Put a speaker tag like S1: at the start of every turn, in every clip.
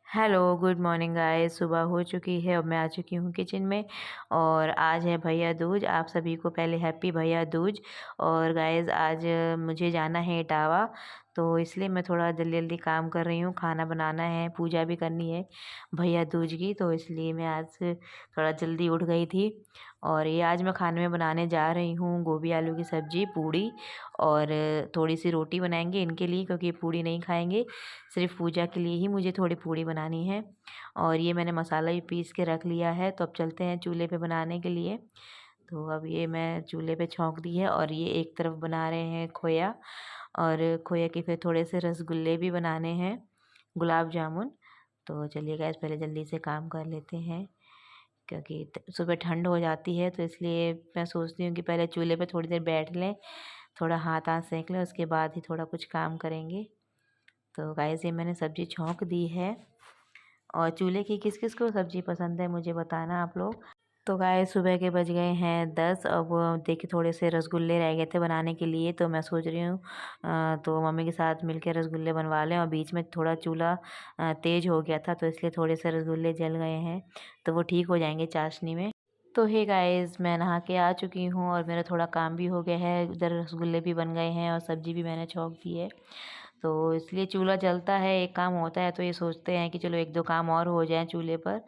S1: Hello, good morning guys. सुबह हो चुकी है और मैं आ चुकी हूँ किचन में। और आज है भैया दूज। आप सभी को पहले हैप्पी भैया दूज। और गाइस आज मुझे जाना है इटावा, तो इसलिए मैं थोड़ा जल्दी जल्दी काम कर रही हूँ। खाना बनाना है, पूजा भी करनी है भैया दूज की, तो इसलिए मैं आज थोड़ा जल्दी उठ गई थी। और ये आज मैं खाने में बनाने जा रही हूँ गोभी आलू की सब्ज़ी, पूड़ी और थोड़ी सी रोटी बनाएंगे इनके लिए, क्योंकि ये पूड़ी नहीं खाएंगे। सिर्फ पूजा के लिए ही मुझे थोड़ी पूड़ी बनानी है। और ये मैंने मसाला भी पीस के रख लिया है, तो अब चलते हैं चूल्हे पे बनाने के लिए। तो अब ये मैं चूल्हे पे छौंक दी है और ये एक तरफ बना रहे हैं खोया, और खोया के फिर थोड़े से रसगुल्ले भी बनाने हैं, गुलाब जामुन। तो चलिए गैस पहले जल्दी से काम कर लेते हैं, क्योंकि सुबह ठंड हो जाती है, तो इसलिए मैं सोचती हूँ कि पहले चूल्हे पे थोड़ी देर बैठ लें, थोड़ा हाथ हाथ सेक लें, उसके बाद ही थोड़ा कुछ काम करेंगे। तो गाइस ये मैंने सब्ज़ी छौंक दी है। और चूल्हे की किस किस को सब्ज़ी पसंद है मुझे बताना आप लोग। तो गाइस सुबह के बज गए हैं 10। अब देखिए थोड़े से रसगुल्ले रह गए थे बनाने के लिए, तो मैं सोच रही हूँ तो मम्मी के साथ मिलकर रसगुल्ले बनवा लें। और बीच में थोड़ा चूल्हा तेज़ हो गया था, तो इसलिए थोड़े से रसगुल्ले जल गए हैं, तो वो ठीक हो जाएंगे चाशनी में। तो हे गाइस मैं नहा के आ चुकी हूँ और मेरा थोड़ा काम भी हो गया है। इधर रसगुल्ले भी बन गए हैं और सब्ज़ी भी मैंने छौंक दी है। तो इसलिए चूल्हा जलता है, एक काम होता है, तो ये सोचते हैं कि चलो एक दो काम और हो जाएं चूल्हे पर।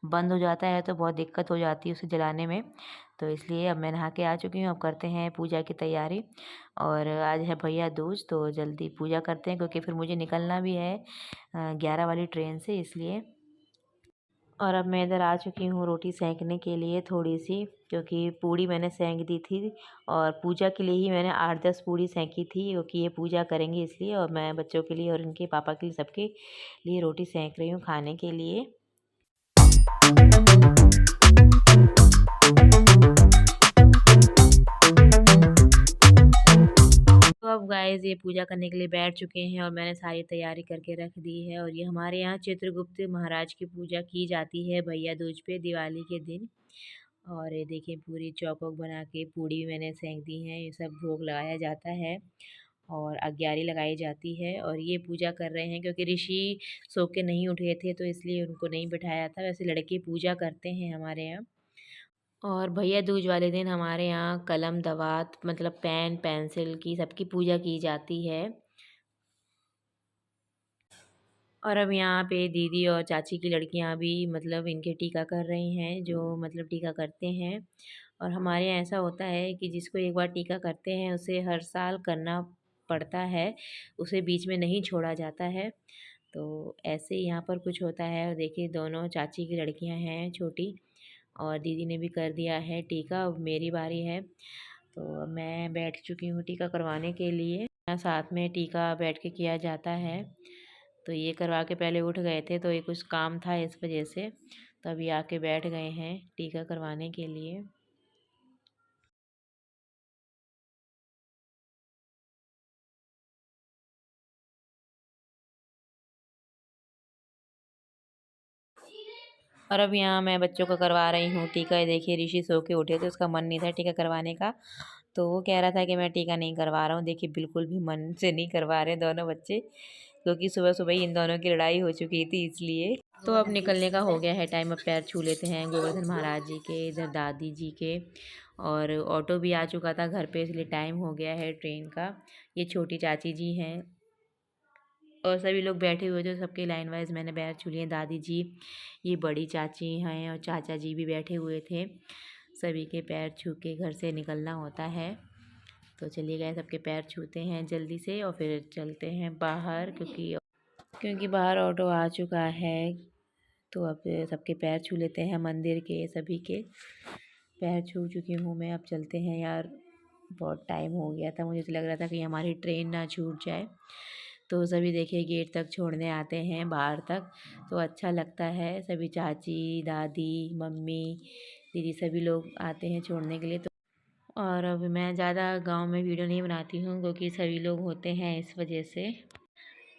S1: बंद हो जाता है तो बहुत दिक्कत हो जाती है उसे जलाने में। तो इसलिए अब मैं नहा के आ चुकी हूँ, अब करते हैं पूजा की तैयारी। और आज है भैया दूज, तो जल्दी पूजा करते हैं, क्योंकि फिर मुझे निकलना भी है 11 वाली ट्रेन से, इसलिए। और अब मैं इधर आ चुकी हूँ रोटी सेंकने के लिए थोड़ी सी, क्योंकि पूड़ी मैंने सेंक दी थी। और पूजा के लिए ही मैंने 8-10 पूड़ी सेंकी थी, क्योंकि ये पूजा करेंगे इसलिए। और मैं बच्चों के लिए और इनके पापा के लिए, सबके लिए रोटी सेंक रही हूँ खाने के लिए। तो अब गाइस ये पूजा करने के लिए बैठ चुके हैं और मैंने सारी तैयारी करके रख दी है। और ये हमारे यहाँ चित्रगुप्त महाराज की पूजा की जाती है भैया दूज पे, दिवाली के दिन। और ये देखिए पूरी चौकोर बना के पूड़ी भी मैंने सेंक दी है। ये सब भोग लगाया जाता है और अग्यारी लगाई जाती है। और ये पूजा कर रहे हैं क्योंकि ऋषि सो के नहीं उठे थे, तो इसलिए उनको नहीं बिठाया था। वैसे लड़के पूजा करते हैं हमारे यहाँ। और भैया दूज वाले दिन हमारे यहाँ कलम दवात मतलब पेन पेंसिल की सबकी पूजा की जाती है। और अब यहाँ पे दीदी और चाची की लड़कियाँ भी मतलब इनके टीका कर रही हैं, जो मतलब टीका करते हैं। और हमारे यहाँ ऐसा होता है कि जिसको एक बार टीका करते हैं उसे हर साल करना पड़ता है, उसे बीच में नहीं छोड़ा जाता है। तो ऐसे ही यहाँ पर कुछ होता है। और देखिए दोनों चाची की लड़कियाँ हैं छोटी, और दीदी ने भी कर दिया है टीका। अब मेरी बारी है, तो मैं बैठ चुकी हूँ टीका करवाने के लिए। यहाँ साथ में टीका बैठ के किया जाता है। तो ये करवा के पहले उठ गए थे, तो ये कुछ काम था इस वजह से, तो अभी आके बैठ गए हैं टीका करवाने के लिए। और अब यहाँ मैं बच्चों को करवा रही हूँ टीका। ये देखिए ऋषि सो के उठे थे, उसका मन नहीं था टीका करवाने का, तो वो कह रहा था कि मैं टीका नहीं करवा रहा हूँ। देखिए बिल्कुल भी मन से नहीं करवा रहे दोनों बच्चे, क्योंकि सुबह सुबह ही इन दोनों की लड़ाई हो चुकी थी इसलिए। तो अब निकलने का हो गया है टाइम, अब पैर छू लेते हैं गोवर्धन महाराज जी के, इधर दादी जी के। और ऑटो भी आ चुका था घर पे, इसलिए टाइम हो गया है ट्रेन का। ये छोटी चाची जी हैं और सभी लोग बैठे हुए थे, सबके लाइन वाइज मैंने पैर छू लिए। दादी जी, ये बड़ी चाची हैं और चाचा जी भी बैठे हुए थे। सभी के पैर छू के घर से निकलना होता है। तो चलिए गए, सबके पैर छूते हैं जल्दी से और फिर चलते हैं बाहर, क्योंकि बाहर ऑटो आ चुका है। तो अब सबके पैर छू लेते हैं, मंदिर के सभी के पैर छू चुकी हूँ मैं। अब चलते हैं यार, बहुत टाइम हो गया था, मुझे तो लग रहा था कि हमारी ट्रेन ना छूट जाए। तो सभी देखिए गेट तक छोड़ने आते हैं बाहर तक, तो अच्छा लगता है। सभी चाची दादी मम्मी दीदी सभी लोग आते हैं छोड़ने के लिए। तो और अब मैं ज़्यादा गांव में वीडियो नहीं बनाती हूँ, क्योंकि सभी लोग होते हैं इस वजह से।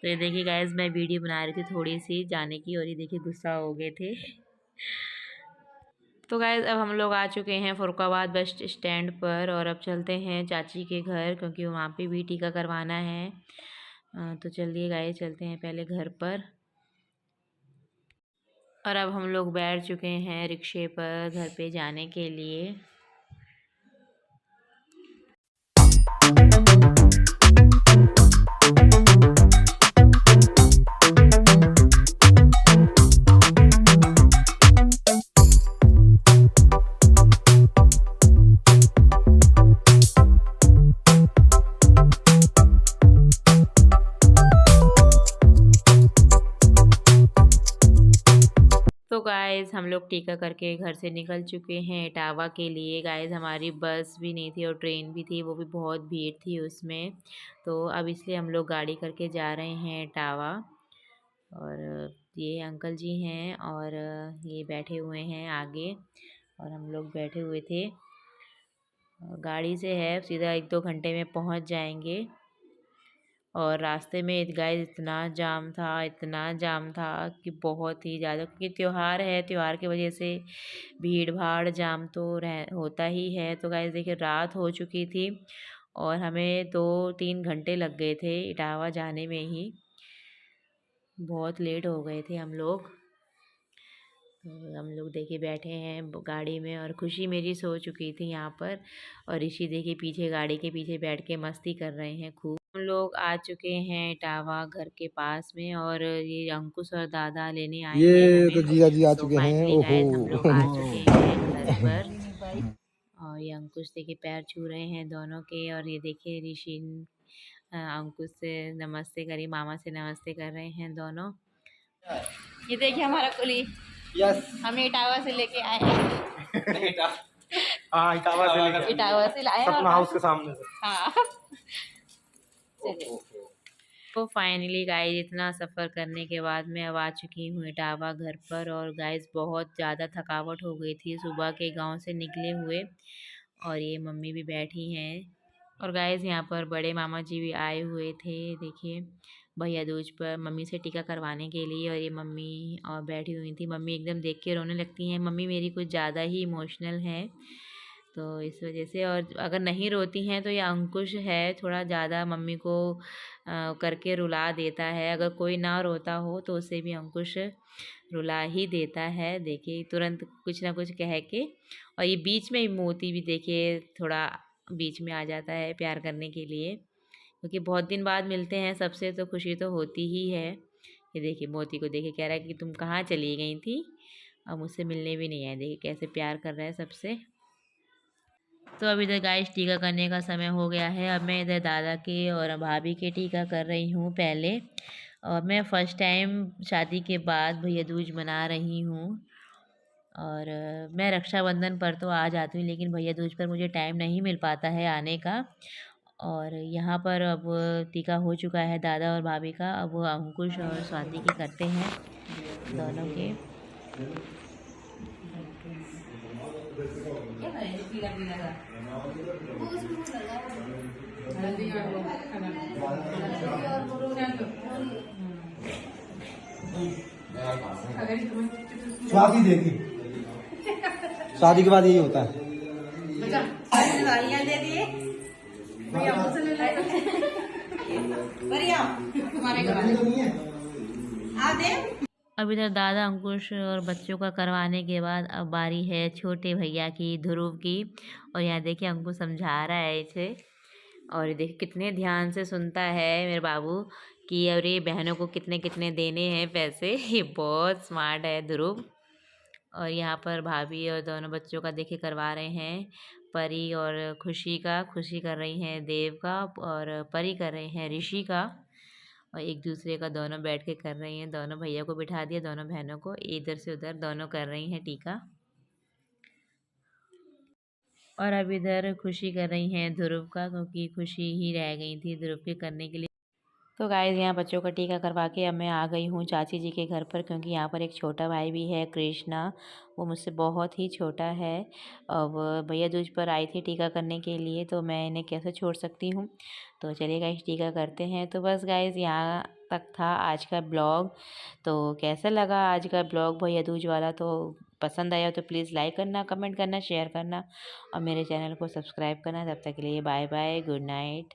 S1: तो ये देखिए गाइस मैं वीडियो बना रही थी थोड़ी सी जाने की, और ये देखिए गुस्सा हो गए थे। तो गाइस अब हम लोग आ चुके हैं फरुखाबाद बस स्टैंड पर, और अब चलते हैं चाची के घर, क्योंकि वहाँ पे भी टीका करवाना है। तो चलिए गाइस चलते हैं पहले घर पर। और अब हम लोग बैठ चुके हैं रिक्शे पर घर पे जाने के लिए। तो गाइज़ हम लोग टीका करके घर से निकल चुके हैं इटावा के लिए। गाइज़ हमारी बस भी नहीं थी और ट्रेन भी थी, वो भी बहुत भीड़ थी उसमें। तो अब इसलिए हम लोग गाड़ी करके जा रहे हैं इटावा। और ये अंकल जी हैं और ये बैठे हुए हैं आगे और हम लोग बैठे हुए थे। गाड़ी से है सीधा 1-2 घंटे में पहुंच जाएंगे। और रास्ते में गाइस इतना जाम था कि बहुत ही ज़्यादा, क्योंकि त्यौहार है, त्यौहार की वजह से भीड़ भाड़ जाम तो होता ही है। तो गाइस देखिए रात हो चुकी थी और हमें 2-3 घंटे लग गए थे इटावा जाने में ही। बहुत लेट हो गए थे हम लोग। तो हम लोग देखिए बैठे हैं गाड़ी में और खुशी मेरी सो चुकी थी यहाँ पर। और ऋषि देखिए पीछे गाड़ी के पीछे बैठ के मस्ती कर रहे हैं खूब। हम लोग आ चुके हैं इटावा घर के पास में और ये अंकुश और दादा लेने आए हैं
S2: ये तो
S1: हमें।
S2: जिया जी आ
S1: तो
S2: चुके हैं।
S1: फाइनली
S2: ओहो।
S1: गाइस हम लोग आ चुके हैं घर पर। और ये अंकुश देखिए पैर छू रहे हैं दोनों के। और ये देखिए ऋषि अंकुश से नमस्ते करी, मामा से नमस्ते कर रहे हैं दोनों। ये देखिए हमारा कुली। यस, हमें इटावा से लेके आए हैं।
S2: हाँ,
S1: इटावा से लाए
S2: सपना हाउस के सामने से।
S1: हाँ। तो फाइनली गाइस इतना सफ़र करने के बाद मैं अब आ चुकी हूँ इटावा घर पर। और गाइस बहुत ज़्यादा थकावट हो गई थी सुबह के गांव से निकले हुए। और ये मम्मी भी बैठी हैं। और गाइस यहाँ पर बड़े मामा जी भी आए हुए थे, देखिए भैया दूज पर मम्मी से टीका करवाने के लिए। और ये मम्मी और बैठी हुई थी, मम्मी एकदम देख के रोने लगती हैं। मम्मी मेरी कुछ ज़्यादा ही इमोशनल है, तो इस वजह से। और अगर नहीं रोती हैं तो ये अंकुश है, थोड़ा ज़्यादा मम्मी को करके रुला देता है। अगर कोई ना रोता हो तो उसे भी अंकुश रुला ही देता है, देखिए तुरंत कुछ ना कुछ कह के। और ये बीच में मोती भी देखिए थोड़ा बीच में आ जाता है प्यार करने के लिए, क्योंकि बहुत दिन बाद मिलते हैं सबसे, तो खुशी तो होती ही है। ये देखिए मोती को देखिए कह रहा है कि तुम कहाँ चली गई थी, और मुझसे मिलने भी नहीं आए। देखिए कैसे प्यार कर रहा है सबसे। तो अब इधर गाइस टीका करने का समय हो गया है। अब मैं इधर दादा के और भाभी के टीका कर रही हूँ पहले। और मैं फ़र्स्ट टाइम शादी के बाद भैया दूज मना रही हूँ। और मैं रक्षाबंधन पर तो आ जाती हूँ, लेकिन भैया दूज पर मुझे टाइम नहीं मिल पाता है आने का। और यहाँ पर अब टीका हो चुका है दादा और भाभी का। अब वो अंकुश और स्वाति की करते हैं दोनों के।
S2: स्वाति देगी, शादी के बाद यही होता है।
S1: दे दिए अब इधर दादा अंकुश और बच्चों का करवाने के बाद अब बारी है छोटे भैया की, ध्रुव की। और यहाँ देखिए अंकुश समझा रहा है इसे। और ये देखिए कितने ध्यान से सुनता है मेरे बाबू कि अरे बहनों को कितने कितने देने हैं पैसे। ये बहुत स्मार्ट है ध्रुव। और यहाँ पर भाभी और दोनों बच्चों का देखिए करवा रहे हैं। परी और खुशी कर रही हैं देव का, और परी कर रहे हैं ऋषि का। और एक दूसरे का दोनों बैठ के कर रही हैं। दोनों भैया को बिठा दिया, दोनों बहनों को इधर से उधर दोनों कर रही हैं टीका। और अब इधर खुशी कर रही हैं ध्रुव का, क्योंकि खुशी ही रह गई थी ध्रुव के करने के लिए। तो गाइस यहाँ बच्चों का टीका करवा के अब मैं आ गई हूँ चाची जी के घर पर, क्योंकि यहाँ पर एक छोटा भाई भी है कृष्णा, वो मुझसे बहुत ही छोटा है। अब भैया दूज पर आई थी टीका करने के लिए, तो मैं इन्हें कैसे छोड़ सकती हूँ। तो चलिए गाइस टीका करते हैं। तो बस गाइस यहाँ तक था आज का ब्लॉग। तो कैसा लगा आज का ब्लॉग भैया दूज वाला, तो पसंद आया तो प्लीज़ लाइक करना, कमेंट करना, शेयर करना और मेरे चैनल को सब्सक्राइब करना। तब तक के लिए बाय बाय, गुड नाइट।